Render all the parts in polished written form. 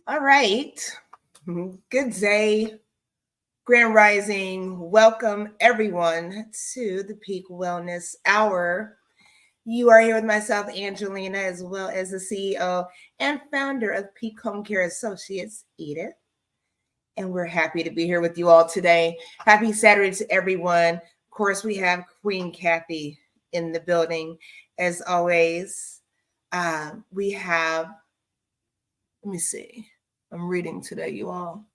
All right. Good day, Grand Rising. Welcome everyone to the Peak Wellness Hour. You are here with myself, Angelina, as well as the CEO and founder of Peak Homecare Associates, Edith. And we're happy to be here with you all today. Happy Saturday to everyone. Of course, we have Queen Kathy in the building. As always, we have, let me see. I'm reading today, you all.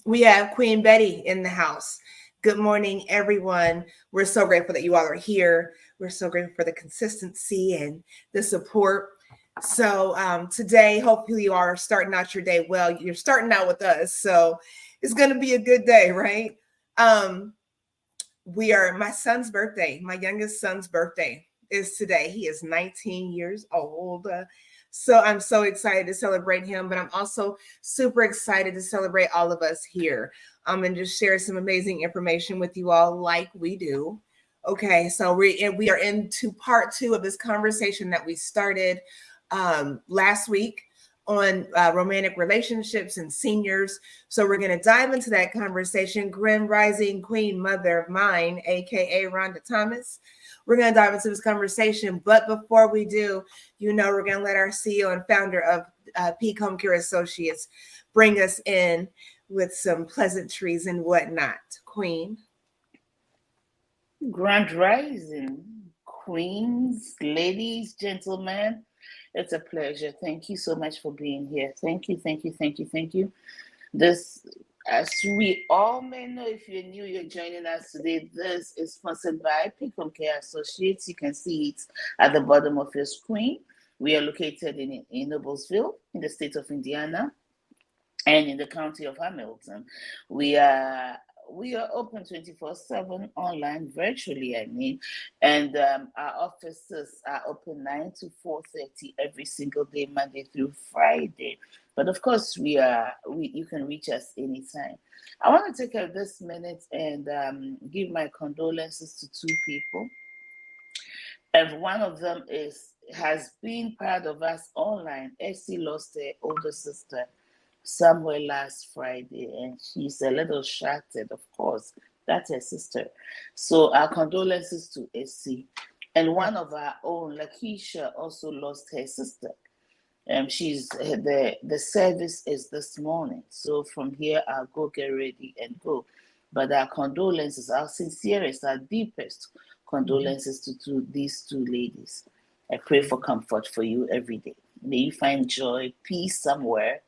We have Queen Betty in the house. Good morning, everyone. We're so grateful that you all are here. We're so grateful for the consistency and the support. So today, hopefully you are starting out your day well. You're starting out with us, so it's going to be a good day, right? My son's birthday, my youngest son's birthday is today. He is 19 years old. So I'm so excited to celebrate him, but I'm also super excited to celebrate all of us here and just share some amazing information with you all like we do. Okay, so we are into part 2 of this conversation that we started last week on romantic relationships and seniors. So we're going to dive into that conversation. Grand Rising Queen Mother of Mine, aka Rhonda Thomas. We're going to dive into this conversation. But before we do, we're going to let our CEO and founder of Peak Home Care Associates bring us in with some pleasantries and whatnot. Queen. Grand Rising, queens, ladies, gentlemen. It's a pleasure. Thank you so much for being here. Thank you, thank you, thank you, thank you. This, as we all may know, if you're new, you're joining us today. This is sponsored by Peak Home Care Associates. You can see it at the bottom of your screen. We are located in Noblesville, in the state of Indiana, and in the county of Hamilton. We are open 24/7 online, virtually, and our offices are open 9 to 4:30 every single day, Monday through Friday. But of course, you can reach us anytime. I want to take this minute and give my condolences to two people. And one of them has been part of us online. Essie lost her older sister somewhere last Friday, and she's a little shattered, of course. That's her sister. So our condolences to Essie. And one of our own, Lakeisha, also lost her sister. She's the service is this morning. So from here, I'll go get ready and go. But our condolences, our sincerest, our deepest condolences to these two ladies. I pray for comfort for you every day. May you find joy, peace somewhere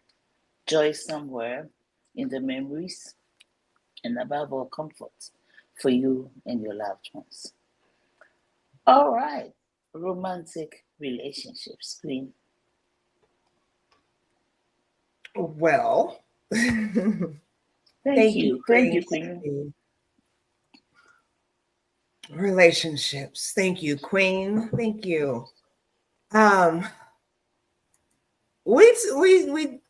in the memories, and above all, comfort for you and your loved ones. All right, romantic relationships, Queen. Well, Thank you, Queen. Relationships. Thank you, Queen. Thank you. We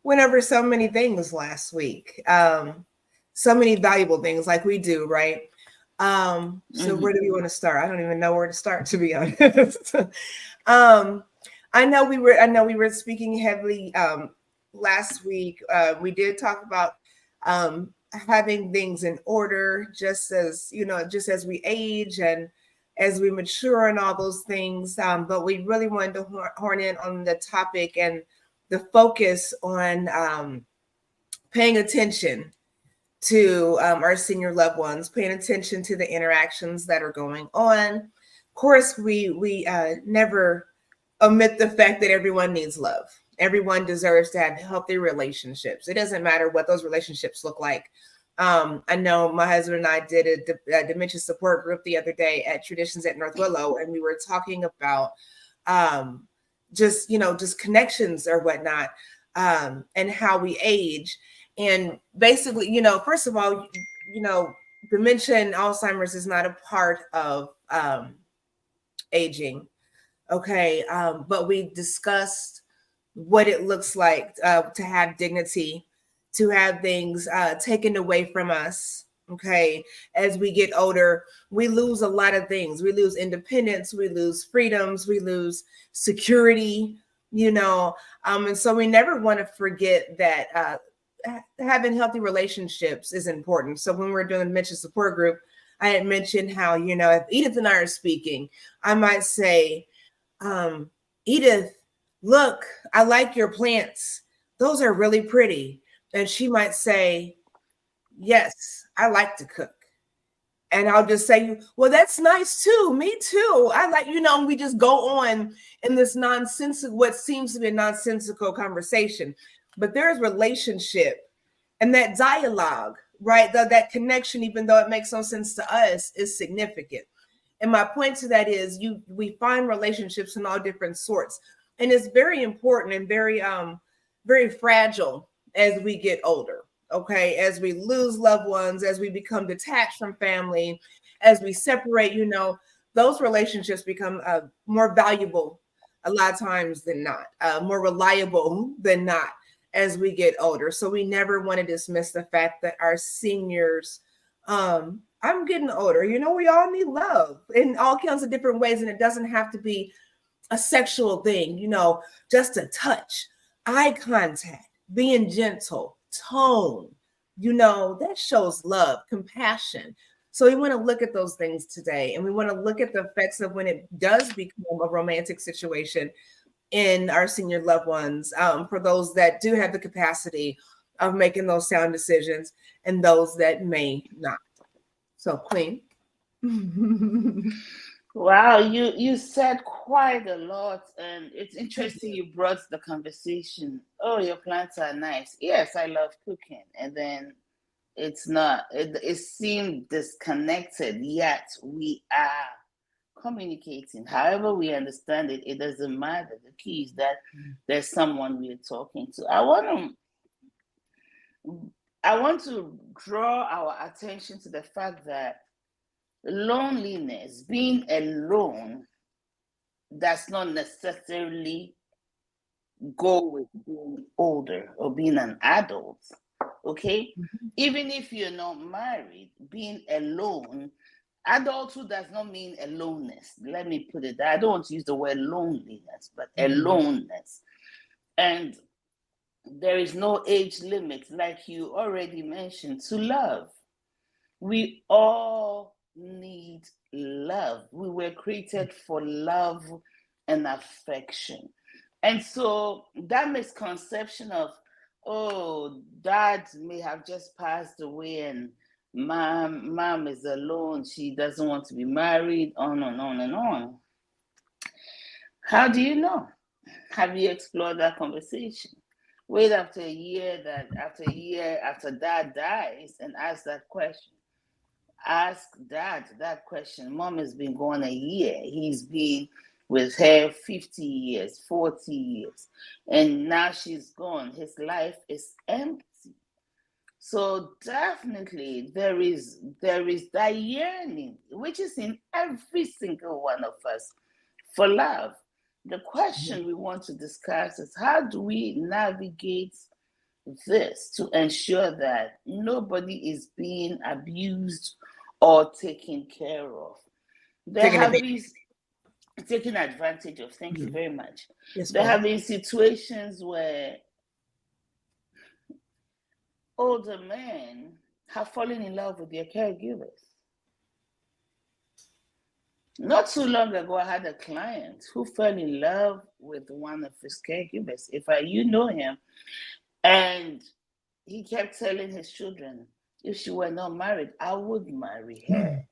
went over so many things last week. So many valuable things like we do, right? So where do we want to start? I don't even know where to start, to be honest. I know we were speaking heavily last week. We did talk about having things in order, just as we age and as we mature and all those things. But we really wanted to horn in on the topic and the focus on paying attention to our senior loved ones, paying attention to the interactions that are going on. Of course, we never omit the fact that everyone needs love. Everyone deserves to have healthy relationships. It doesn't matter what those relationships look like. I know my husband and I did a dementia support group the other day at Traditions at North Willow, and we were talking about just connections or whatnot, and how we age. And basically, first of all, dementia and Alzheimer's is not a part of aging. Okay. But we discussed what it looks like to have dignity, to have things taken away from us. Okay. As we get older, we lose a lot of things. We lose independence. We lose freedoms. We lose security. And so we never want to forget that having healthy relationships is important. So when we're doing the mentor support group, I had mentioned how, if Edith and I are speaking, I might say, Edith, look, I like your plants. Those are really pretty. And she might say, yes, I like to cook. And I'll just say, well, that's nice too. Me too. I like, we just go on in this nonsensical, what seems to be a nonsensical conversation. But there's relationship and that dialogue, right? That connection, even though it makes no sense to us, is significant. And my point to that is we find relationships in all different sorts. And it's very important and very, very fragile as we get older. Okay, as we lose loved ones, as we become detached from family, as we separate, those relationships become more valuable a lot of times than not, more reliable than not as we get older. So we never want to dismiss the fact that our seniors, I'm getting older, we all need love in all kinds of different ways. And it doesn't have to be a sexual thing, just a touch, eye contact, being gentle, tone, that shows love, compassion. So we want to look at those things today, and we want to look at the effects of when it does become a romantic situation in our senior loved ones, for those that do have the capacity of making those sound decisions and those that may not. So, Queen. Wow, you said quite a lot, and it's interesting you brought the conversation. Oh, your plants are nice. Yes, I love cooking. And then it's not, it seemed disconnected, yet we are communicating. However we understand it, it doesn't matter. The key is that there's someone we're talking to. I want to draw our attention to the fact that loneliness, being alone, does not necessarily go with being older or being an adult. Okay? Even if you're not married, being alone, adulthood does not mean aloneness. Let me put it that. I don't want to use the word loneliness, but aloneness. And there is no age limit, like you already mentioned, to love. We all need love. We were created for love and affection. And so that misconception of, oh, dad may have just passed away and mom is alone, she doesn't want to be married, on and on and on. How do you know? Have you explored that conversation? Wait after a year after dad dies and ask that question. Ask dad that question. Mom has been gone a year. He's been with her 50 years, 40 years, and now she's gone. His life is empty. So definitely there is that yearning, which is in every single one of us, for love. The question we want to discuss is, how do we navigate this to ensure that nobody is being abused or taken care of? There have been taken advantage of. Thank you very much. Yes, there have been situations where older men have fallen in love with their caregivers. Not too long ago, I had a client who fell in love with one of his caregivers. You know him, and he kept telling his children, if she were not married, I would marry her.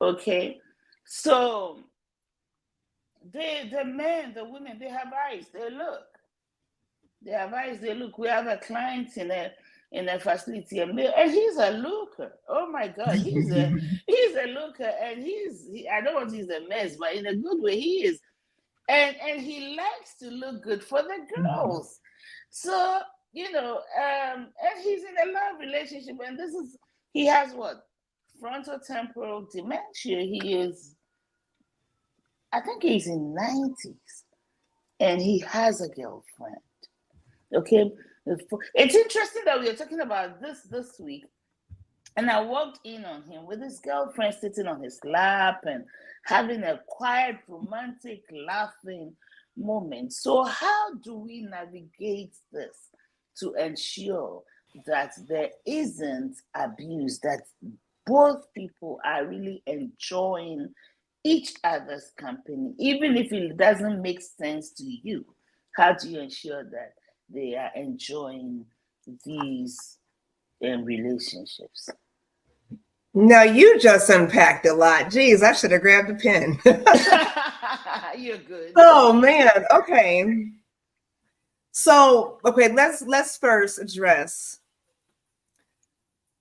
Okay, so the men, the women, they have eyes. They look. They have eyes. They look. We have a client in a facility, and he's a looker. Oh my God, he's a looker, and I don't want to use a mess, but in a good way, he is, and he likes to look good for the girls. So and he's in a love relationship, and he has what? Frontotemporal dementia. I think he's in 90s, and he has a girlfriend. Okay, it's interesting that we are talking about this week, and I walked in on him with his girlfriend sitting on his lap and having a quiet, romantic, laughing moment. So how do we navigate this to ensure that there isn't abuse, that both people are really enjoying each other's company, even if it doesn't make sense to you? How do you ensure that they are enjoying these relationships? Now you just unpacked a lot. Geez, I should have grabbed a pen. You're good. Oh man. Okay. So, okay, let's first address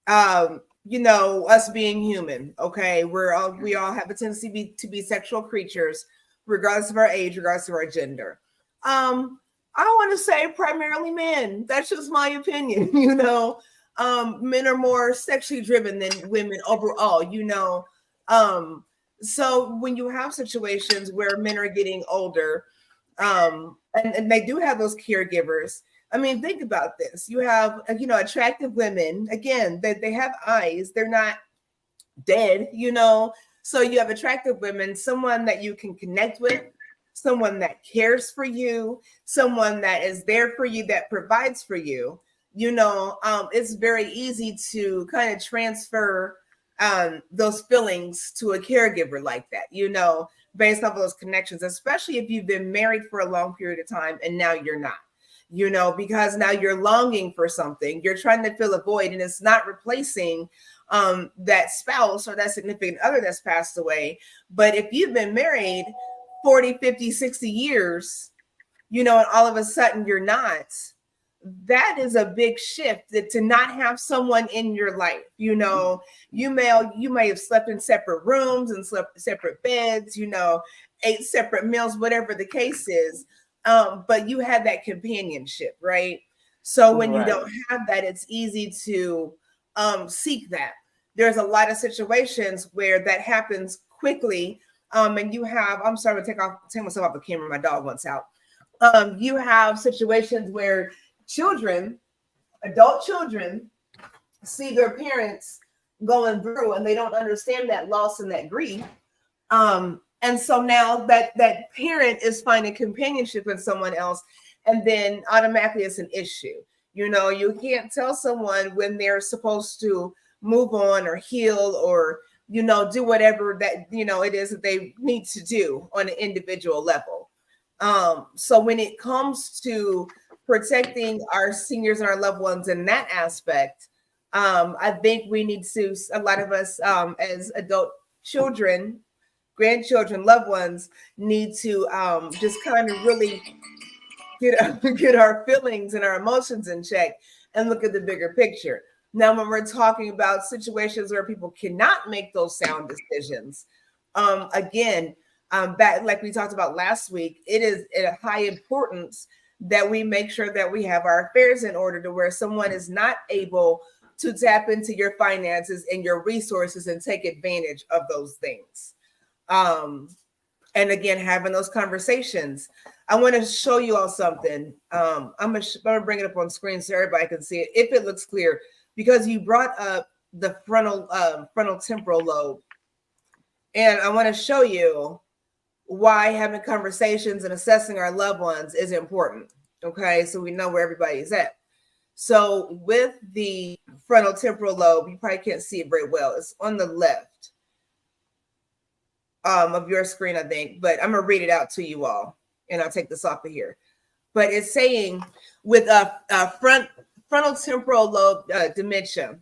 us being human. Okay, we all have a tendency to be sexual creatures, regardless of our age, regardless of our gender. I want to say primarily men. That's just my opinion. Men are more sexually driven than women overall. So when you have situations where men are getting older, and they do have those caregivers. I mean, think about this. You have, attractive women. Again, they have eyes. They're not dead, So you have attractive women, someone that you can connect with, someone that cares for you, someone that is there for you, that provides for you. It's very easy to kind of transfer those feelings to a caregiver like that, based off of those connections, especially if you've been married for a long period of time and now you're not, because now you're longing for something, you're trying to fill a void, and it's not replacing that spouse or that significant other that's passed away. But if you've been married 40, 50, 60 years, and all of a sudden you're not, that is a big shift, that to not have someone in your life. You may have slept in separate rooms and slept separate beds, ate separate meals, whatever the case is. But you had that companionship, right? So when you don't have that, it's easy to seek that. There's a lot of situations where that happens quickly. And you have, I'm sorry, I'm gonna take myself off the camera. My dog wants out. You have situations where adult children see their parents going through, and they don't understand that loss and that grief. And so now that parent is finding companionship in someone else, and then automatically it's an issue. You can't tell someone when they're supposed to move on or heal or, do whatever that, it is that they need to do on an individual level. So when it comes to protecting our seniors and our loved ones in that aspect, I think we need to, a lot of us as adult children, grandchildren, loved ones, need to just kind of really get our feelings and our emotions in check and look at the bigger picture. Now, when we're talking about situations where people cannot make those sound decisions, again, that, like we talked about last week, it is a high importance that we make sure that we have our affairs in order, to where someone is not able to tap into your finances and your resources and take advantage of those things. And again, having those conversations. I want to show you all something. I'm gonna bring it up on screen so everybody can see it, if it looks clear, because you brought up the frontal temporal lobe, and I want to show you why having conversations and assessing our loved ones is important. Okay, so we know where everybody is at. So with the frontal temporal lobe, you probably can't see it very well. It's on the left of your screen, I think, but I'm gonna read it out to you all, and I'll take this off of here. But it's saying with a frontal temporal lobe dementia,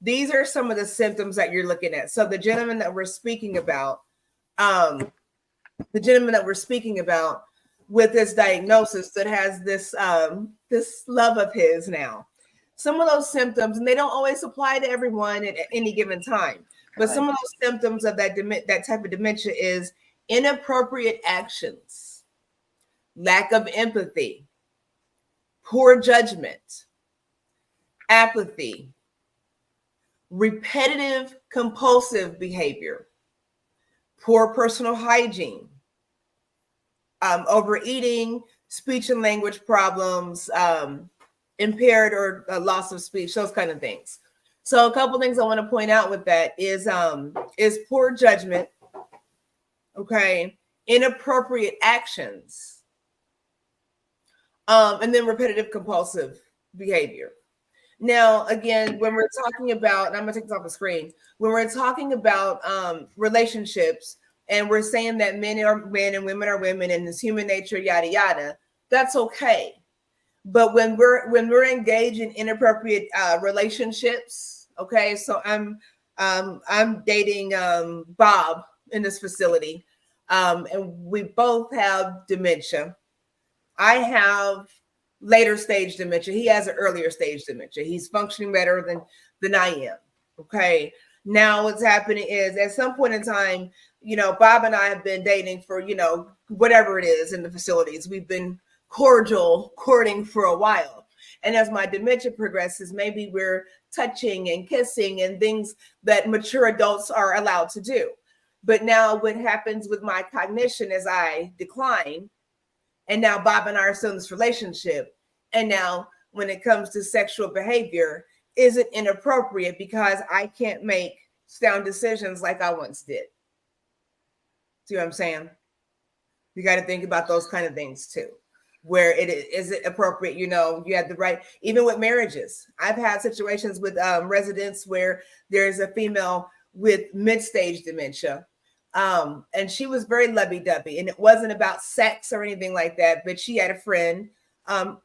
these are some of the symptoms that you're looking at. So the gentleman that we're speaking about, with this diagnosis that has this this love of his now, some of those symptoms, and they don't always apply to everyone at any given time, but some of those symptoms of that type of dementia is inappropriate actions, lack of empathy, poor judgment, apathy, repetitive compulsive behavior, poor personal hygiene, overeating, speech and language problems, impaired or loss of speech, those kind of things. So a couple things I want to point out with that is poor judgment, okay, inappropriate actions, And then repetitive compulsive behavior. Now, again, when we're talking about, and I'm gonna take this off the screen, when we're talking about relationships, and we're saying that men are men and women are women, and it's human nature, yada yada, that's okay. But when we're engaged in inappropriate relationships, okay, so I'm dating Bob in this facility, and we both have dementia. I have later stage dementia. He has an earlier stage dementia. He's functioning better than I am. Okay. Now what's happening is at some point in time, Bob and I have been dating for, whatever it is in the facilities. We've been cordial courting for a while. And as my dementia progresses, maybe we're touching and kissing and things that mature adults are allowed to do. But now what happens with my cognition as I decline, and now Bob and I are still in this relationship. And now when it comes to sexual behavior, is it inappropriate because I can't make sound decisions like I once did? See what I'm saying? You got to think about those kind of things too. Where is it appropriate? You have the right, even with marriages. I've had situations with residents where there's a female with mid-stage dementia. And she was very lovey-dovey, and it wasn't about sex or anything like that, but she had a friend, a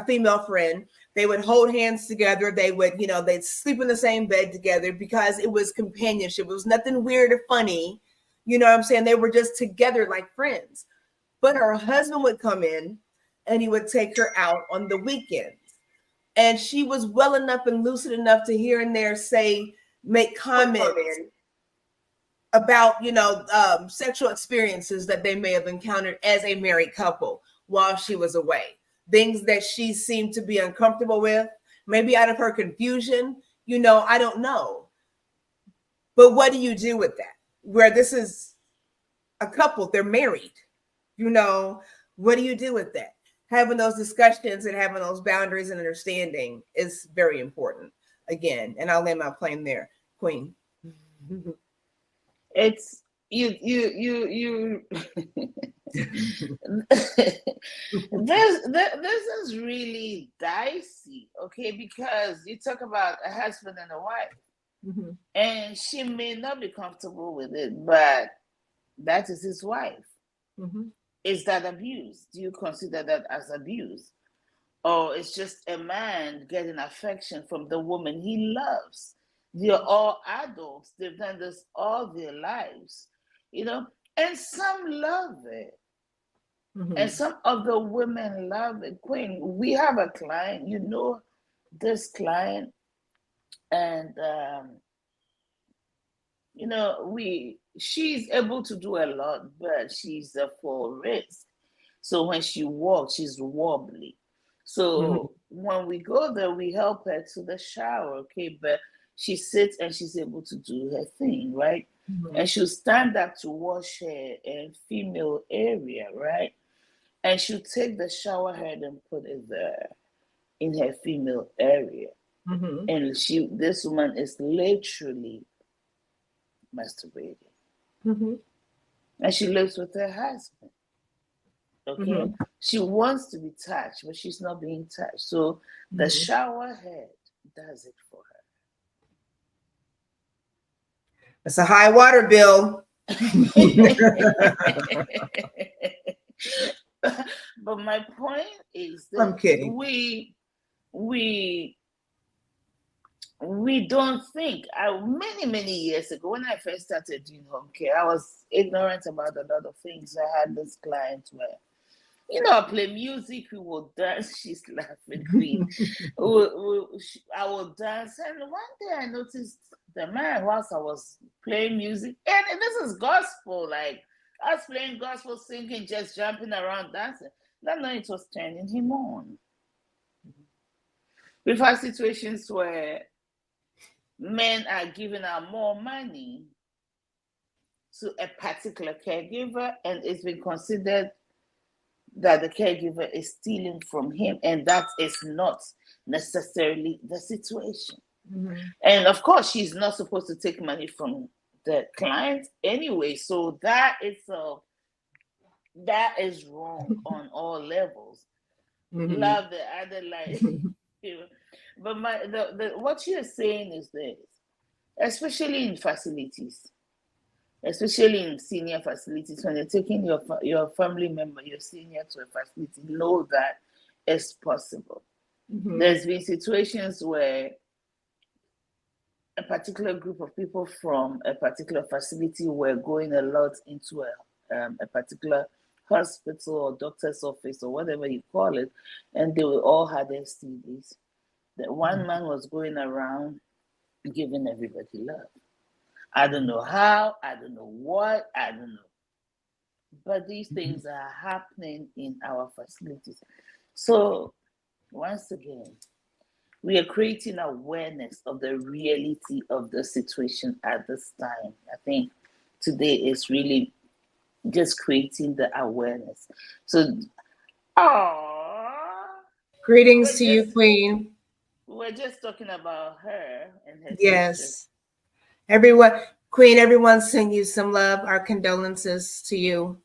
female friend. They would hold hands together. They would, they'd sleep in the same bed together because it was companionship. It was nothing weird or funny. You know what I'm saying? They were just together like friends. But her husband would come in and he would take her out on the weekends. And she was well enough and lucid enough to here and there make comments about, sexual experiences that they may have encountered as a married couple while she was away. Things that she seemed to be uncomfortable with, maybe out of her confusion, I don't know. But what do you do with that? Where this is a couple, they're married, what do you do with that? Having those discussions and having those boundaries and understanding is very important. Again, and I'll land my plane there, Queen. It's you this is really dicey, okay, because you talk about a husband and a wife, and she may not be comfortable with it, but that is his wife. Is that abuse? Do you consider that as abuse? Or it's just a man getting affection from the woman he loves? They're all adults. They've done this all their lives, and some love it. And some of the women love it. Queen, we have a client, this client, and she's able to do a lot, but she's a full risk. So when she walks, she's wobbly. So when we go there, we help her to the shower, okay? But she sits and she's able to do her thing, right? And she'll stand up to wash her female area, right? And she'll take the shower head and put it there in her female area. And this woman is literally masturbating. And she lives with her husband. Okay. She wants to be touched, but she's not being touched. So the shower head does it for her. It's a high water bill. But my point is that I'm kidding. We don't think. Many years ago, when I first started doing home care, I was ignorant about a lot of things. I had this client where, I play music, we will dance. She's laughing, Queen. I will dance, and one day I noticed the man whilst I was playing music, and this is gospel, like I was playing gospel, singing, just jumping around, dancing. Then it was turning him on. We've had situations where men are giving out more money to a particular caregiver, and it's been considered that the caregiver is stealing from him, and that is not necessarily the situation. And of course, she's not supposed to take money from the client anyway. So that is wrong on all levels. Love the other life. But what you're saying is this, especially in facilities, especially in senior facilities, when you're taking your family member, your senior to a facility, know that it's possible. There's been situations where a particular group of people from a particular facility were going a lot into a particular hospital or doctor's office or whatever you call it, and they all had STDs. The one man was going around giving everybody love. I don't know how, I don't know what, I don't know. But these things are happening in our facilities. So, once again, we are creating awareness of the reality of the situation at this time. I think today is really just creating the awareness. So, greetings to you, Queen. We're just talking about her and her Yes. sister. Everyone, Queen, everyone send you some love. Our condolences to you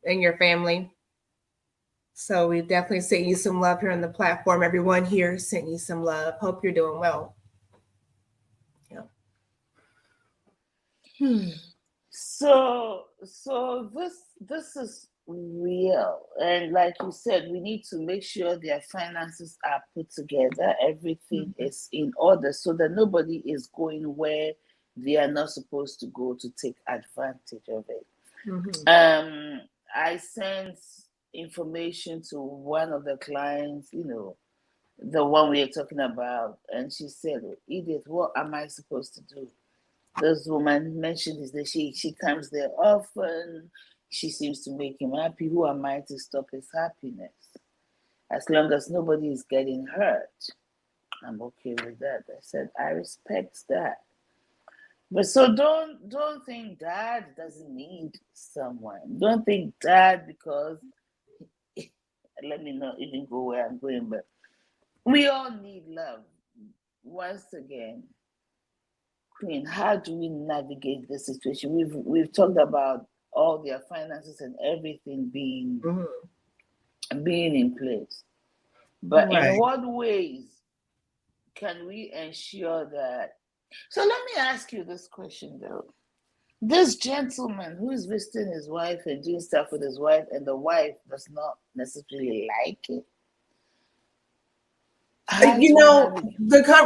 and your family. So we definitely sent you some love here on the platform. Everyone here sent you some love. Hope you're doing well. Yeah. So this is real, and like you said, we need to make sure their finances are put together. Everything is in order so that nobody is going where they are not supposed to go to take advantage of it. I sent information to one of the clients, the one we are talking about, and she said, Edith, what am I supposed to do? This woman mentioned is that she comes there often. She seems to make him happy. Who am I to stop his happiness? As long as nobody is getting hurt, I'm okay with that. I said, I respect that. But so don't think dad doesn't need someone. Don't think dad because let me not even go where I'm going, but we all need love. Once again, Queen, how do we navigate this situation? We've talked about all their finances and everything being in place. But in what ways can we ensure that? So let me ask you this question though. This gentleman who is visiting his wife and doing stuff with his wife, and the wife does not necessarily like it.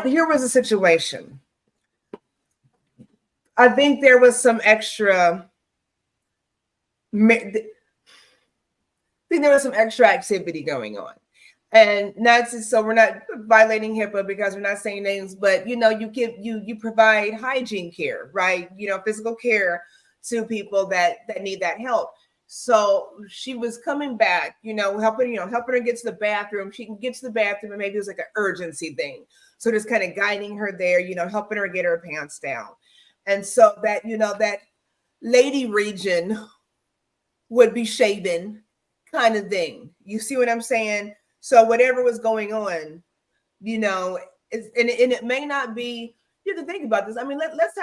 Here was a situation. I think there was some extra. I think there was some extra activity going on, and not just, so we're not violating HIPAA because we're not saying names, but you provide hygiene care, right? Physical care to people that need that help. So she was coming back, helping her get to the bathroom. She can get to the bathroom, and maybe it was like an urgency thing. So just kind of guiding her there, helping her get her pants down. And so that, that lady region would be shaven kind of thing. You see what I'm saying? So whatever was going on, and it may not be, you have to think about this. I mean, let's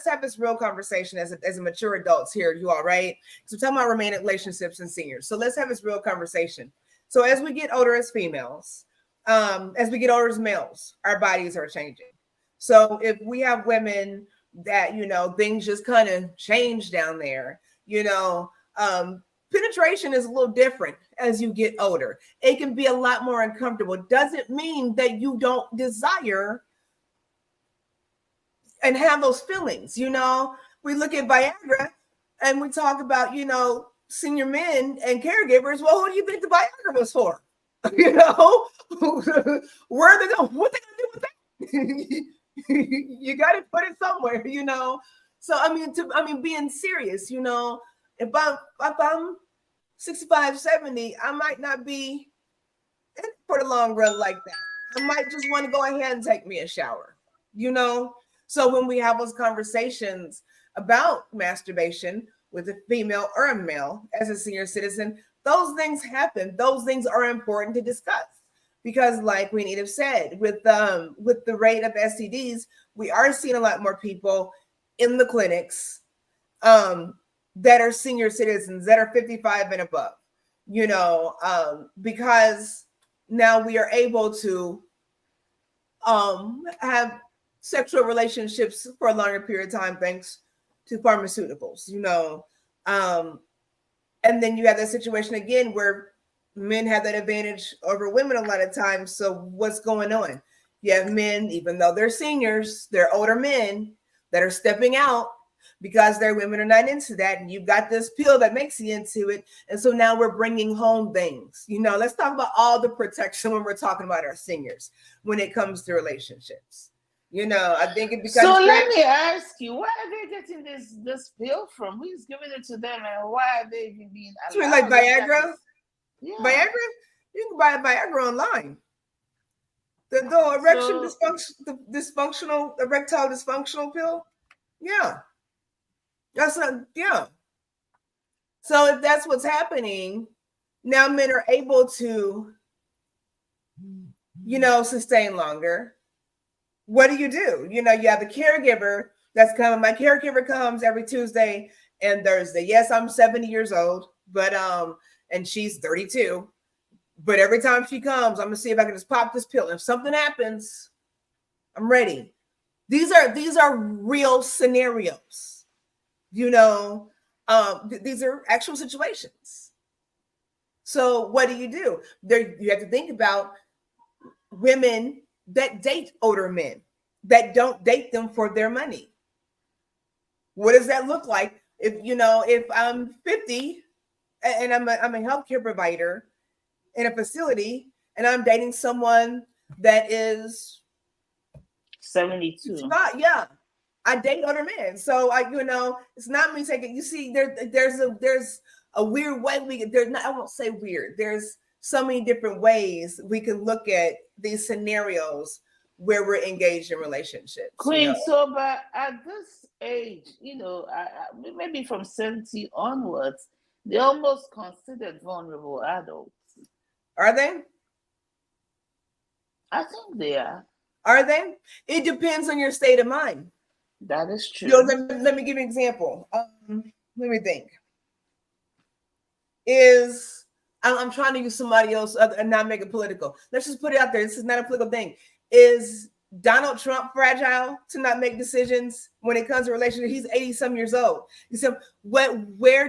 have this real conversation as a mature adults here, you all, right? So we're talking about romantic relationships and seniors. So let's have this real conversation. So as we get older as females, as we get older as males, our bodies are changing. So if we have women that, things just kind of change down there, penetration is a little different as you get older. It can be a lot more uncomfortable. It doesn't mean that you don't desire and have those feelings. We look at Viagra and we talk about, senior men and caregivers. Well, who do you think the Viagra was for? Where are they going? What are they going to do with that? You got to put it somewhere, So, I mean, being serious, if I'm 65, 70, I might not be for the long run like that. I might just want to go ahead and take me a shower, So when we have those conversations about masturbation with a female or a male as a senior citizen, those things happen. Those things are important to discuss. Because like we Edith said, with the rate of STDs, we are seeing a lot more people in the clinics that are senior citizens, that are 55 and above, because now we are able to have sexual relationships for a longer period of time thanks to pharmaceuticals, and then you have that situation again where men have that advantage over women a lot of times. So what's going on? You have men, even though they're seniors, they're older men that are stepping out because their women are not into that. And you've got this pill that makes you into it. And so now we're bringing home things. Let's talk about all the protection when we're talking about our seniors when it comes to relationships. I think it becomes. So let me ask you, where are they getting this pill from? Who's giving it to them, and why are they even being allowed? Like Viagra? Yeah. Viagra? You can buy Viagra online. The erectile dysfunctional pill? Yeah. That's not, yeah. So if that's what's happening, now men are able to, sustain longer. What do? You have the caregiver that's coming. My caregiver comes every Tuesday and Thursday. Yes, I'm 70 years old, but and she's 32. But every time she comes, I'm gonna see if I can just pop this pill. If something happens, I'm ready. These are real scenarios. These are actual situations. So what do? You have to think about women that date older men, that don't date them for their money. What does that look like? If I'm 50 and I'm a healthcare provider in a facility and I'm dating someone that is 72. Yeah. I date older men. So it's not me taking, you see, there's a weird way I won't say weird. There's so many different ways we can look at these scenarios where we're engaged in relationships. Queen, so but at this age, maybe from 70 onwards, they're almost considered vulnerable adults. Are they? I think they are. Are they? It depends on your state of mind. That is true. Let me give you an example. Let me think. I'm trying to use somebody else and not make it political. Let's just put it out there. This is not a political thing. Is Donald Trump fragile to not make decisions when it comes to relationships? He's 80-some years old. You see, where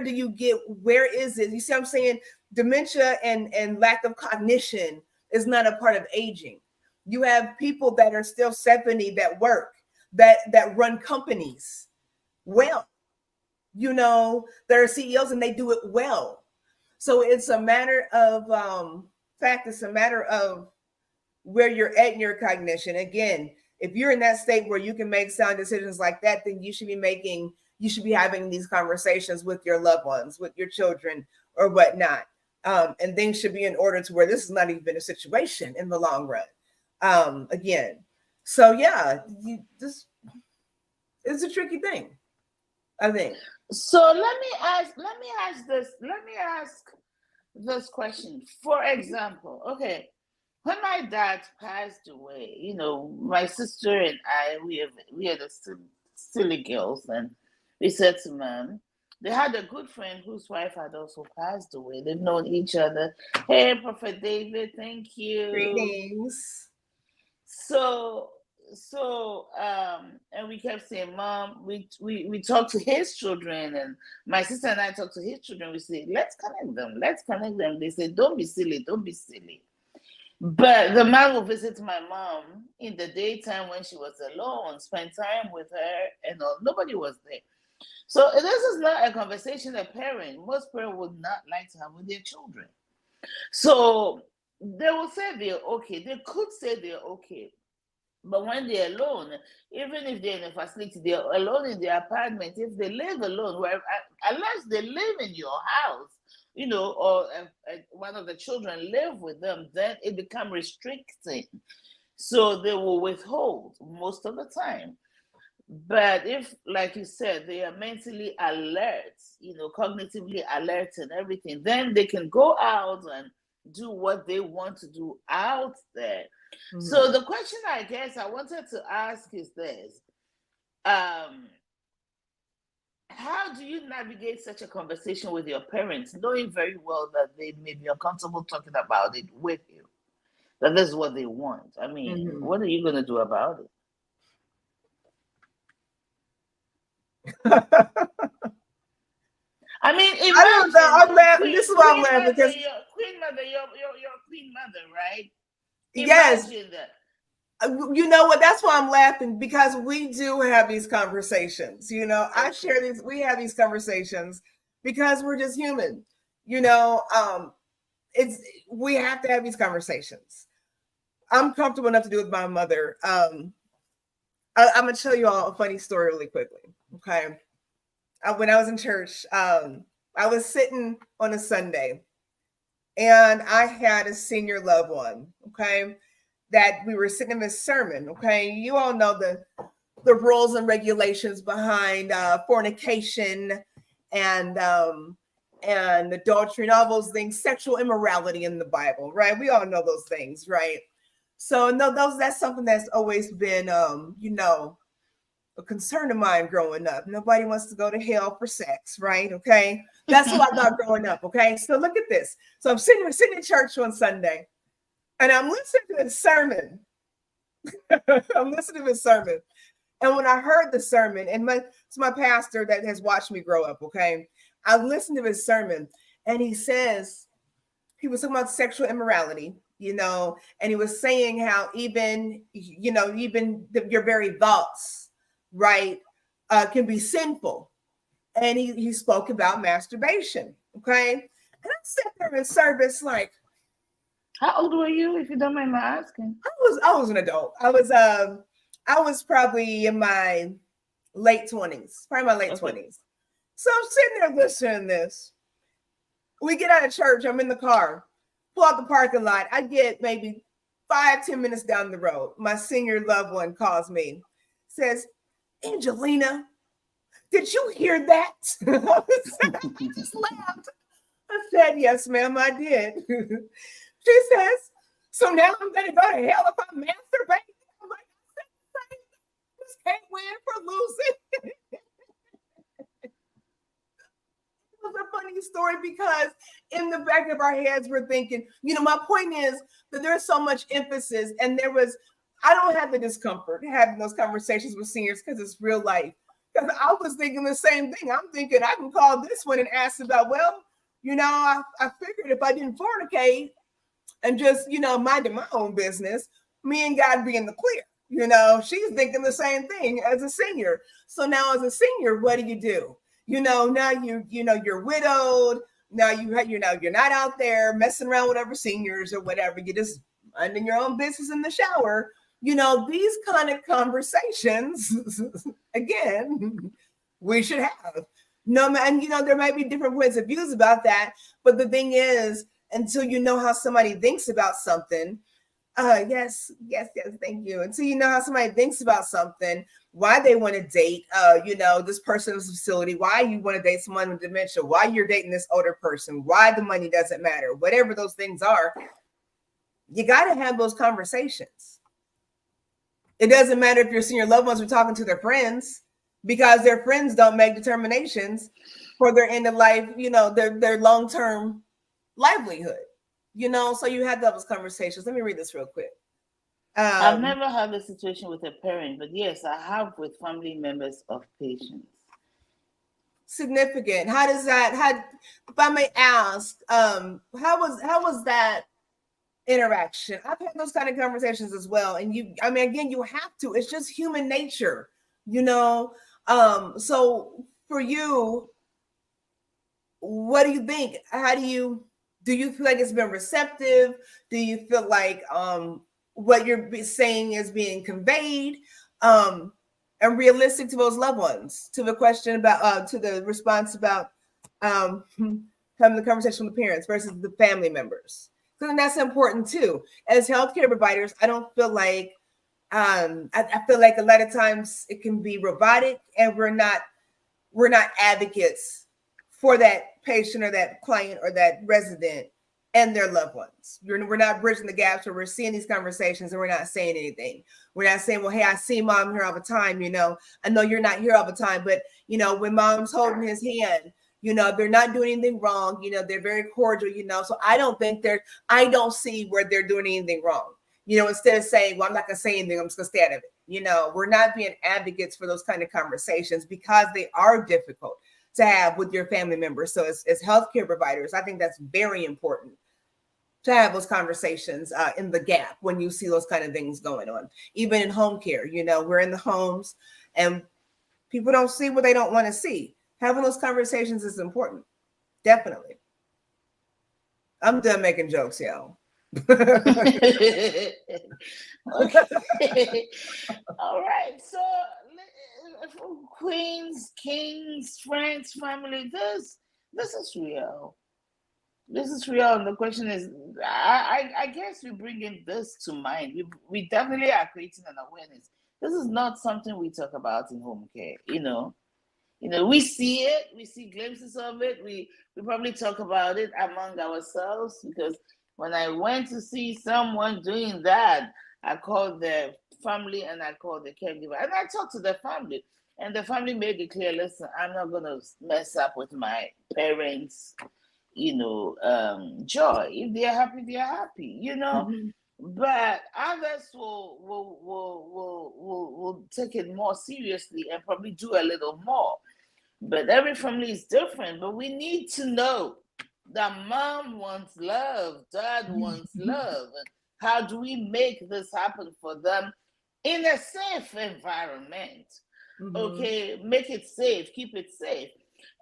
is it? You see what I'm saying? Dementia and lack of cognition is not a part of aging. You have people that are still 70 that work, that run companies well. They're CEOs and they do it well. So it's a matter of it's a matter of where you're at in your cognition. Again, if you're in that state where you can make sound decisions like that, then you should be having these conversations with your loved ones, with your children or whatnot. And things should be in order to where this is not even a situation in the long run. Again. So yeah, it's a tricky thing, I think. So let me ask this question. For example, okay, when my dad passed away, my sister and I, we are the silly girls, and we said to Mom, they had a good friend whose wife had also passed away. They've known each other. Hey, Prophet David, thank you. Greetings. So and we kept saying, Mom, we talked to his children, and my sister and I talked to his children. We say, let's connect them. They say, don't be silly. But the man will visit my mom in the daytime when she was alone, spend time with her, and all. Nobody was there. So this is not a conversation most parents would not like to have with their children. So they will say they're okay. They could say they're okay. But when they're alone, even if they're in a facility, they're alone in their apartment. If they live alone, unless they live in your house, or one of the children live with them, then it becomes restricting. So they will withhold most of the time. But if, like you said, they are mentally alert, cognitively alert and everything, then they can go out and do what they want to do out there. Mm-hmm. So the question I guess I wanted to ask is this. How do you navigate such a conversation with your parents, knowing very well that they may be uncomfortable talking about it with you? That is what they want. I mean, what are you going to do about it? I mean, imagine, I don't know. I'm laughing. This is why I'm laughing because your queen mother, right? Yes. Imagine that. You know what? That's why I'm laughing, because we do have these conversations. You know, I share these. We have these conversations because we're just human. You know, we have to have these conversations. I'm comfortable enough to do it with my mother. I'm gonna tell you all a funny story really quickly. Okay, when I was in church, I was sitting on a Sunday, and I had a senior loved one. Okay, that we were sitting in this sermon. Okay, you all know the rules and regulations behind fornication and adultery and all those things, sexual immorality in the Bible, right? We all know those things, right? So no, that's something that's always been you know, a concern of mine growing up. Nobody wants to go to hell for sex, right? Okay, that's what I thought growing up. Okay, so look at this. So I'm sitting in church on Sunday, and I'm listening to this sermon. I'm listening to this sermon. And when I heard the sermon, and it's my pastor that has watched me grow up, okay? I listened to his sermon, and he was talking about sexual immorality, you know, and he was saying how even your very thoughts, right, can be sinful. And he spoke about masturbation, okay? And I sat there in service like, how old were you, if you don't mind my asking? I was an adult. I was probably in my late 20s, probably my late 20s. So I'm sitting there listening to this. We get out of church. I'm in the car, pull out the parking lot. I get maybe 5-10 minutes down the road. My senior loved one calls me, says, "Angelina, did you hear that?" I just laughed. I said, "Yes, ma'am, I did." She says, "So now I'm going to go to hell if I masturbate?" I'm like, I just can't win for losing. It was a funny story because in the back of our heads, we're thinking, you know, my point is that there's so much emphasis, and I don't have the discomfort having those conversations with seniors because it's real life. Because I was thinking the same thing. I'm thinking I can call this one and ask about, well, you know, I figured if I didn't fornicate and just, you know, minding my own business, me and God be in the clear. You know, she's thinking the same thing as a senior. So now as a senior, what do? You know, now you're widowed. Now you're not out there messing around with other seniors or whatever. You're just minding your own business in the shower. You know, these kind of conversations, again, we should have. No, and you know, there might be different points of views about that. But the thing is, until you know how somebody thinks about something, yes, thank you. Until you know how somebody thinks about something, why they want to date, you know, this person in this facility, why you want to date someone with dementia, why you're dating this older person, why the money doesn't matter, whatever those things are, you got to have those conversations. It doesn't matter if your senior loved ones are talking to their friends, because their friends don't make determinations for their end of life, you know, their long-term livelihood, you know. So you have those conversations. Let me read this real quick. I've never had a situation with a parent, but yes, I have with family members of patients. Significant. How does that? If I may ask, how was that interaction? I've had those kind of conversations as well, and again, you have to. It's just human nature, you know. So for you, what do you think? Do you feel like it's been receptive? Do you feel like what you're saying is being conveyed and realistic to those loved ones? To the question about to the response about having the conversation with the parents versus the family members, because that's important too. As healthcare providers, I don't feel like I feel like a lot of times it can be robotic, and we're not advocates for that patient or that client or that resident and their loved ones. We're not bridging the gaps where we're seeing these conversations and we're not saying anything. We're not saying, well, hey, I see mom here all the time. You know, I know you're not here all the time, but you know, when mom's holding his hand, They're not doing anything wrong. They're very cordial, so I don't see where they're doing anything wrong. Instead of saying, well, I'm not going to say anything, I'm just going to stay out of it. We're not being advocates for those kind of conversations because they are difficult to have with your family members. So as healthcare providers, I think that's very important to have those conversations in the gap when you see those kind of things going on. Even in home care, we're in the homes and people don't see what they don't want to see. Having those conversations is important. Definitely. I'm done making jokes, y'all. Okay. All right. So, queens, kings, friends, family, this is real. This is real. And the question is, I guess we bring in this to mind. We definitely are creating an awareness. This is not something we talk about in home care, we see it, we see glimpses of it. We probably talk about it among ourselves, because when I went to see someone doing that, I called the family and I called the caregiver and I talked to the family, and the family made it clear, listen, I'm not going to mess up with my parents' joy. If they're happy, they're happy, Mm-hmm. But others will take it more seriously and probably do a little more. But every family is different. But we need to know that mom wants love, dad wants love. And how do we make this happen for them in a safe environment? Mm-hmm. Okay, make it safe, keep it safe.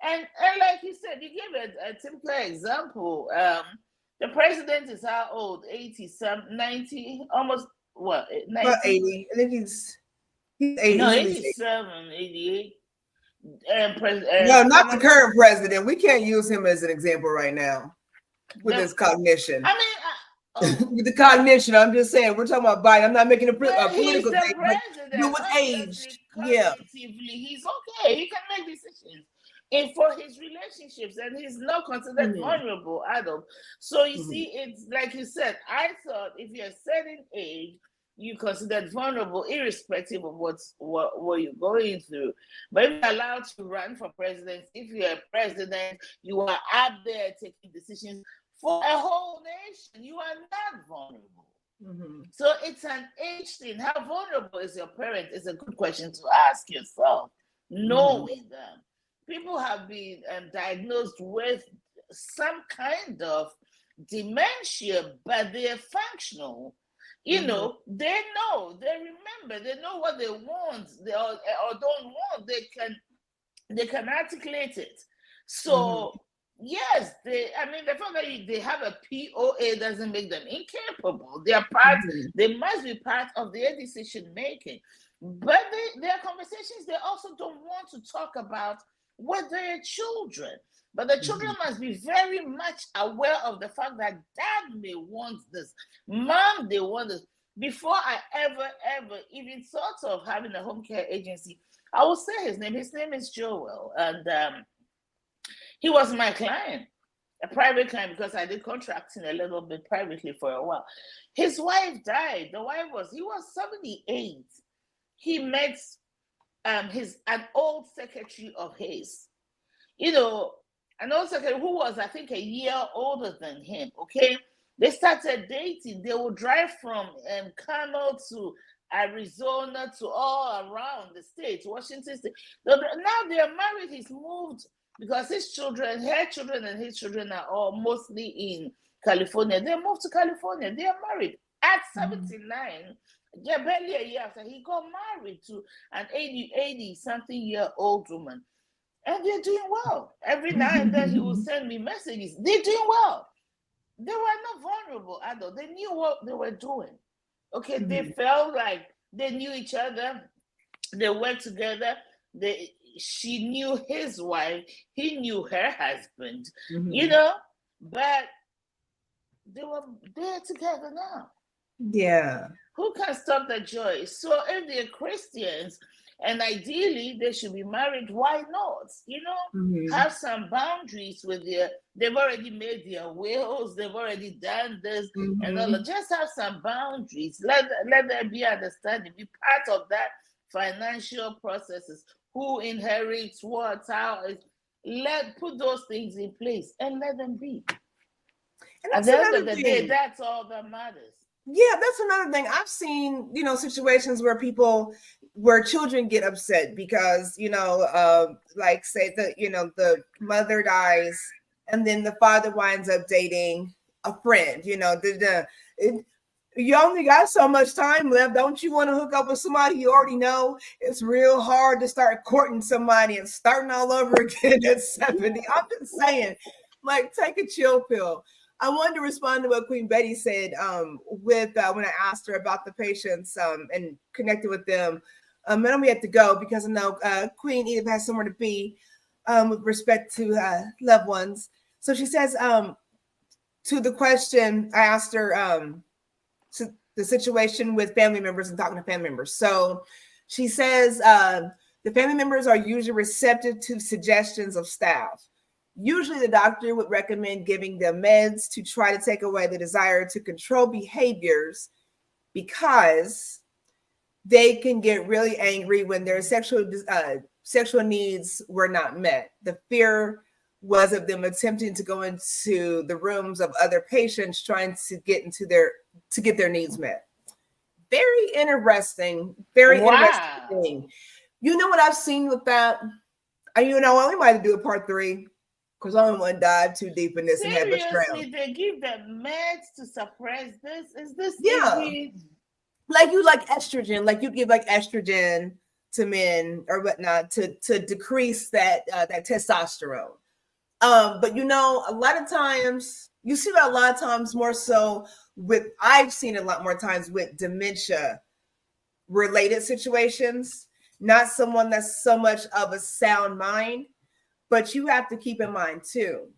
And like you said, you gave a typical example. The president is how old? 80, some 90, almost what? 90? About 80. I think he's 80. No, He's at least 87, 88. No, not the current president. We can't use him as an example right now with his cognition. I mean, with the cognition, I'm just saying, we're talking about Biden. I'm not making a political thing, but with age, yeah. He's okay. He can make decisions. And for his relationships, and he's not considered vulnerable adult. So you see, it's like you said, I thought if you're a certain age, you considered vulnerable, irrespective of what you're going through. But if you're allowed to run for president, if you're a president, you are out there taking decisions for a whole nation. You are not vulnerable. Mm-hmm. So it's an age thing. How vulnerable is your parent is a good question to ask yourself, knowing them. People have been diagnosed with some kind of dementia, but they're functional. They know, they remember, they know what they want, or don't want. They can articulate it. So yes, the fact that they have a POA doesn't make them incapable. They are part. They must be part of their decision making. But their conversations, they also don't want to talk about with their children. But the children must be very much aware of the fact that dad may want this, mom, they want this. Before I ever even thought of having a home care agency, I will say his name. His name is Joel, and he was my client, a private client, because I did contracting a little bit privately for a while. His wife died. He was 78. He met an old secretary of his, an old secretary who was, I think, a year older than him. Okay, they started dating. They would drive from Kano to Arizona to all around the state, Washington State. Now they are married. He's moved because her children and his children are all mostly in California. They moved to California. They are married at 79. Yeah, barely a year after, he got married to an 80-something-year-old woman. And they're doing well. Every now and then he will send me messages. They're doing well. They were not vulnerable adults. They knew what they were doing. Okay, they felt like they knew each other. They worked together. She knew his wife. He knew her husband. But they're together now. Yeah. Who can stop the joy? So if they're Christians, and ideally they should be married, why not? Have some boundaries with they've already made their wills, they've already done this, and all. Just have some boundaries. Let there be understanding. Be part of that financial processes. Who inherits what? How? put those things in place and let them be. And At that's the end of another the day, thing. that's all that matters. Yeah, that's another thing. I've seen, situations where children get upset because, like say the mother dies and then the father winds up dating a friend, you only got so much time left. Don't you want to hook up with somebody you already know? It's real hard to start courting somebody and starting all over again at 70. I'm just saying, like, take a chill pill. I wanted to respond to what Queen Betty said with when I asked her about the patients and connected with them. And then we had to go because I know Queen Edith has somewhere to be with respect to loved ones. So she says to the question I asked her to the situation with family members and talking to family members. So she says the family members are usually receptive to suggestions of staff. Usually the doctor would recommend giving them meds to try to take away the desire to control behaviors because they can get really angry when their sexual needs were not met. The fear was of them attempting to go into the rooms of other patients trying to get their needs met. Very interesting. Very interesting thing. You know what I've seen with that? We might have to do a part 3. Because I don't want to dive too deep in this and have us drown. Seriously, they give them meds to suppress this? Is this like you like estrogen, like you give like estrogen to men or whatnot to decrease that testosterone. But a lot of times you see that a lot of times more so I've seen a lot more times with dementia related situations, not someone that's so much of a sound mind. But you have to keep in mind, too,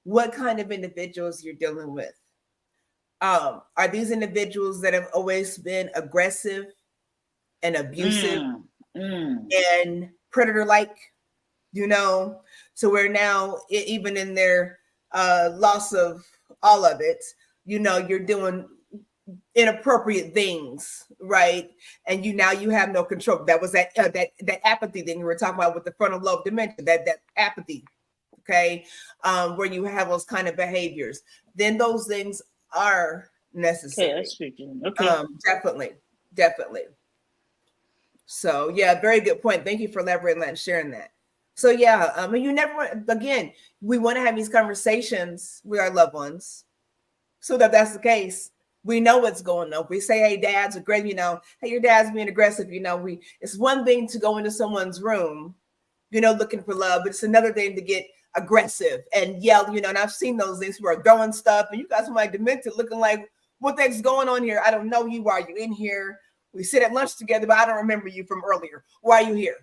what kind of individuals you're dealing with. Are these individuals that have always been aggressive and abusive and predator-like, So we're now, even in their loss of all of it, you're doing inappropriate things, right? And you have no control. That was that apathy thing we were talking about with the frontal lobe dementia, that apathy, okay, where you have those kind of behaviors. Then those things are necessary. Okay. Definitely. So yeah, very good point. Thank you for elaborating that and sharing that. So yeah, you never again, we want to have these conversations with our loved ones, so that's the case. We know what's going on. We say, hey, dad's aggressive, hey, your dad's being aggressive. It's one thing to go into someone's room, looking for love, but it's another thing to get aggressive and yell, and I've seen those things who are throwing stuff and you got somebody demented looking like, what the heck's going on here? I don't know you. Why are you in here? We sit at lunch together, but I don't remember you from earlier. Why are you here?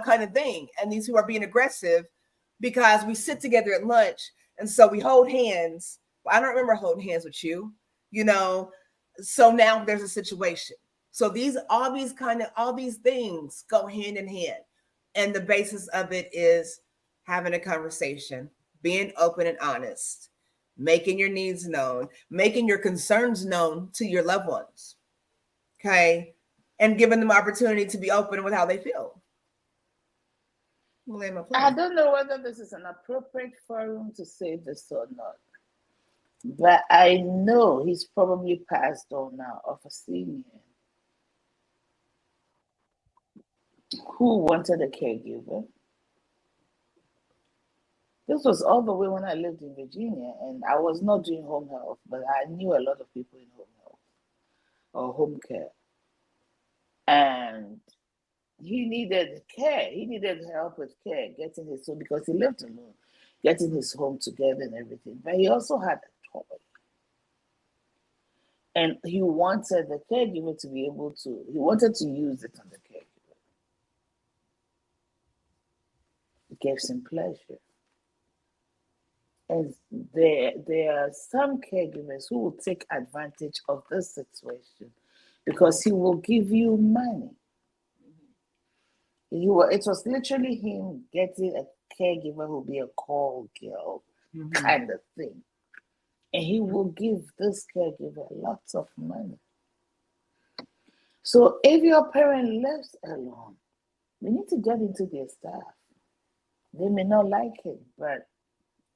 Kind of thing. And these who are being aggressive because we sit together at lunch and so we hold hands. I don't remember holding hands with you. So now there's a situation. So all these things go hand in hand. And the basis of it is having a conversation, being open and honest, making your needs known, making your concerns known to your loved ones. Okay. And giving them opportunity to be open with how they feel. I don't know whether this is an appropriate forum to say this or not. But I know he's probably passed on now, of a senior who wanted a caregiver. This was all the way when I lived in Virginia, and I was not doing home health, but I knew a lot of people in home health or home care. And he needed care. He needed help with care, getting his home, because he lived alone, getting his home together and everything. But he also had a toy. And he wanted the caregiver to be able to, he wanted to use it on the caregiver. It gives him pleasure. And there are some caregivers who will take advantage of this situation because he will give you money. It was literally him getting a caregiver who will be a call girl kind of thing. And he will give this caregiver lots of money. So if your parent lives alone, we need to get into their stuff. They may not like it, but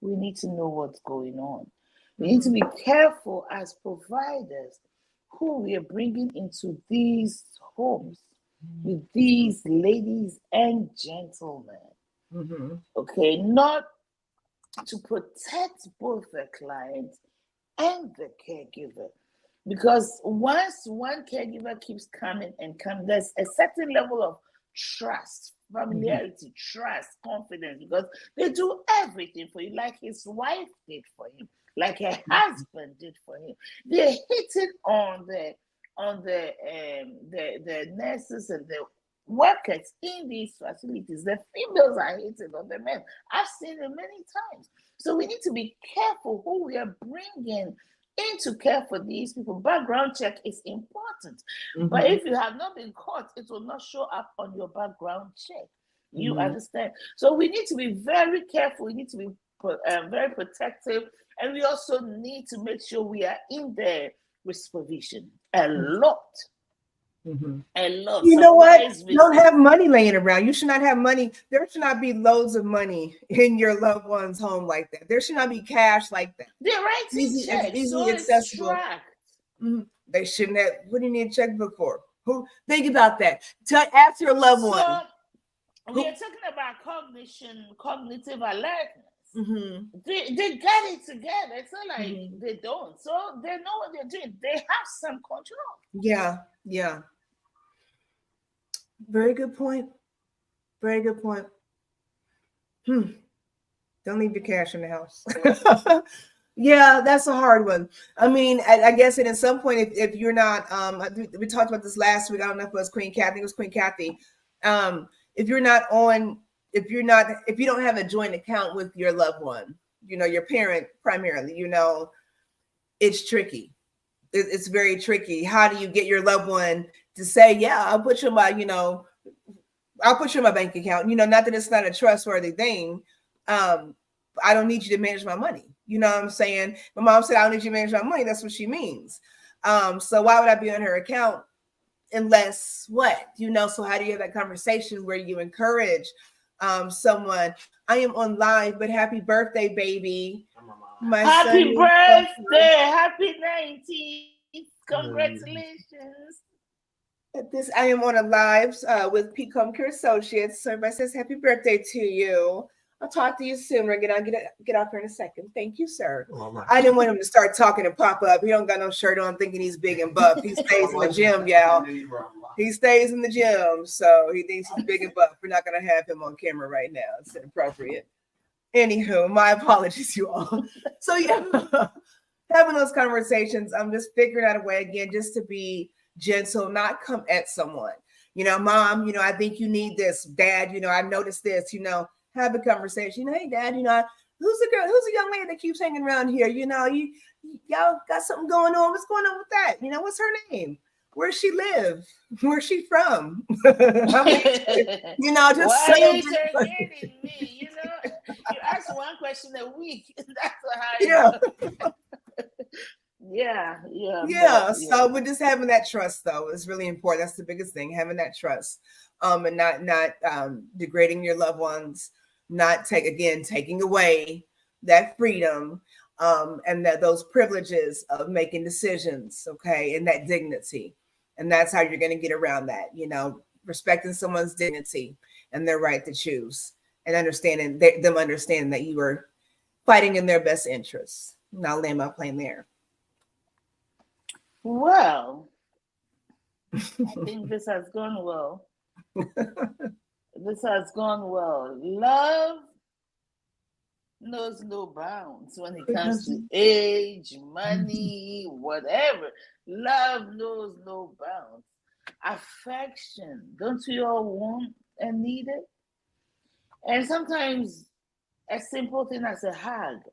we need to know what's going on. We need to be careful as providers who we are bringing into these homes with these ladies and gentlemen. Okay, not to protect both the client and the caregiver. Because once one caregiver keeps coming and coming, there's a certain level of trust, familiarity, trust, confidence, because they do everything for you, like his wife did for him, like her husband did for him. They're hitting on the nurses and the workers in these facilities. The females are hitting on the men. I've seen it many times. So we need to be careful who we are bringing into care for these people. Background check is important. But if you have not been caught, it will not show up on your background check. You understand? So we need to be very careful. We need to be very protective. And we also need to make sure we are in there with supervision. A lot. A lot. You know what? You don't have money laying around. You should not have money. There should not be loads of money in your loved one's home like that. There should not be cash like that. They're writing checks, easily accessible. They shouldn't have. What do you need a checkbook for? Who? Think about that. Ask your loved one. We are talking about cognitive alertness. They got it together. It's not like they don't. So they know what they're doing. They have some control. Yeah. Very good point. Very good point. Don't leave your cash in the house. Yeah, that's a hard one. I mean, I guess at some point, if you're not, we talked about this last week. I don't know if it was Queen Kathy. It was Queen Kathy. If you don't have a joint account with your loved one, your parent primarily, it's tricky. It's very tricky. How do you get your loved one to say, yeah, I'll put you in my bank account, not that it's not a trustworthy thing. I don't need you to manage my money. You know what I'm saying? My mom said, I don't need you to manage my money. That's what she means. So why would I be on her account unless what? So how do you have that conversation where you encourage someone? I am on live, but happy birthday, baby. Happy birthday. Happy 19th. Congratulations. I am on a live with Homecare Associates. So everybody says happy birthday to you. I'll talk to you soon. We're gonna get off here in a second. Thank you, sir. I didn't want him to start talking and pop up. He don't got no shirt on, thinking he's big and buff. He stays in the gym, y'all. He stays in the gym, so he thinks he's big and buff. We're not gonna have him on camera right now. It's inappropriate. Anywho, my apologies, you all. So yeah, having those conversations. I'm just figuring out a way again, just to be gentle, not come at someone. Mom, I think you need this. Dad, I noticed this. Have a conversation. Hey, Dad, who's a young lady that keeps hanging around here? Y'all got something going on. What's going on with that? What's her name? Where she live? Where's she from? Just why are you targeting me? You ask one question a week. That's how Yeah. So we're just having that trust, though, is really important. That's the biggest thing, having that trust, and not degrading your loved ones, not taking away that freedom, and those privileges of making decisions, okay, and that dignity. And that's how you're going to get around that, respecting someone's dignity and their right to choose, and understanding that you were fighting in their best interests. And I'll land my plane there. Well, I think this has gone well. Love knows no bounds when it comes to age, money, whatever. Love knows no bounds. Affection, don't we all want and need it? And sometimes a simple thing as a hug.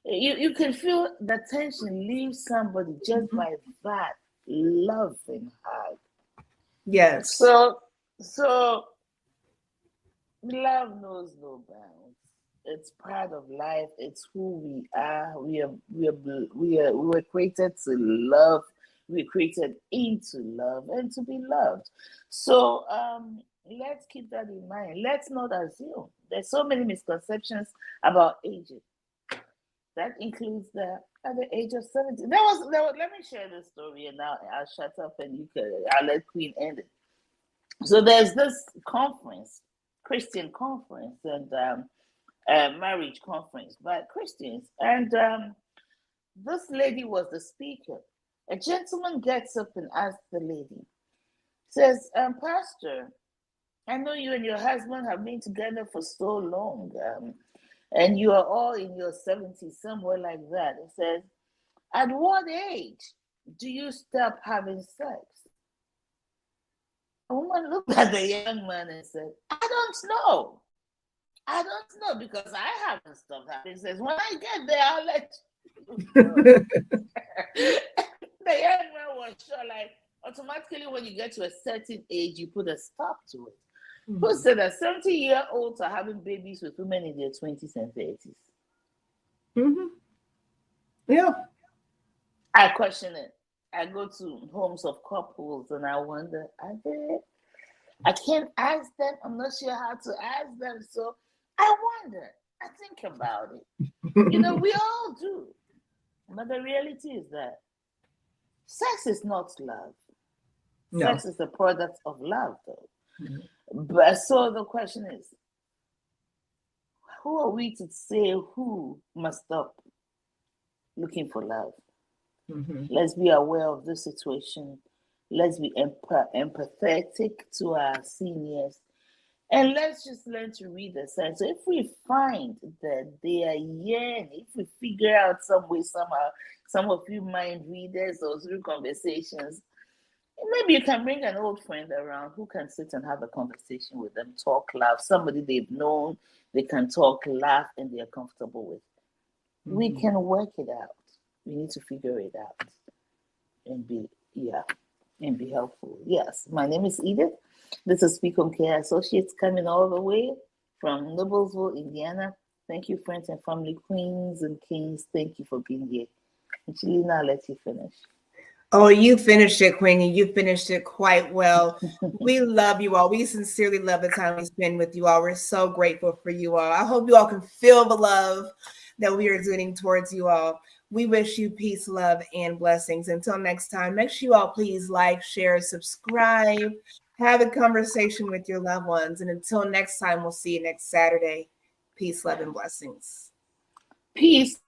You can feel the tension leave somebody just by that loving hug. Yes. So love knows no bounds. It's part of life. It's who we are. We were created to love. We were created into love and to be loved. So Let's keep that in mind. Let's not assume. There's so many misconceptions about aging. That includes the at the age of 70. Let me share this story and I'll shut up and I'll let Queen end it. So there's this conference, Christian conference, and marriage conference by Christians. And this lady was the speaker. A gentleman gets up and asks the lady, says, Pastor, I know you and your husband have been together for so long, and you are all in your 70s, somewhere like that. It says, at what age do you stop having sex? The woman looked at the young man and said, I don't know. I don't know because I haven't stopped having sex. When I get there, I'll let you know. The young man was sure, like, automatically when you get to a certain age, you put a stop to it. Mm-hmm. Who said that 70-year-olds are having babies with women in their 20s and 30s? Mm-hmm. Yeah. I question it. I go to homes of couples and I wonder, are they? I can't ask them. I'm not sure how to ask them. So I wonder. I think about it. You know, we all do. But the reality is that sex is not love. No. Sex is the product of love, though. Mm-hmm. But so the question is, who are we to say who must stop looking for love? Mm-hmm. Let's be aware of the situation. Let's be empathetic to our seniors. And let's just learn to read the signs. So if we find that they are yearning, if we figure out some way, somehow, some of you mind readers or through conversations, maybe you can bring an old friend around who can sit and have a conversation with them, talk, laugh, somebody they've known, they can talk, laugh, and they're comfortable with. Mm-hmm. We can work it out. We need to figure it out and be helpful. Yes, my name is Edith. This is Speak Homecare Associates coming all the way from Noblesville, Indiana. Thank you, friends and family, queens and kings. Thank you for being here. And Chilina, I'll let you finish. Oh, you finished it, Queen, and you finished it quite well. We love you all. We sincerely love the time we spend with you all. We're so grateful for you all. I hope you all can feel the love that we are exuding towards you all. We wish you peace, love, and blessings. Until next time, make sure you all please like, share, subscribe, have a conversation with your loved ones. And until next time, we'll see you next Saturday. Peace, love, and blessings. Peace.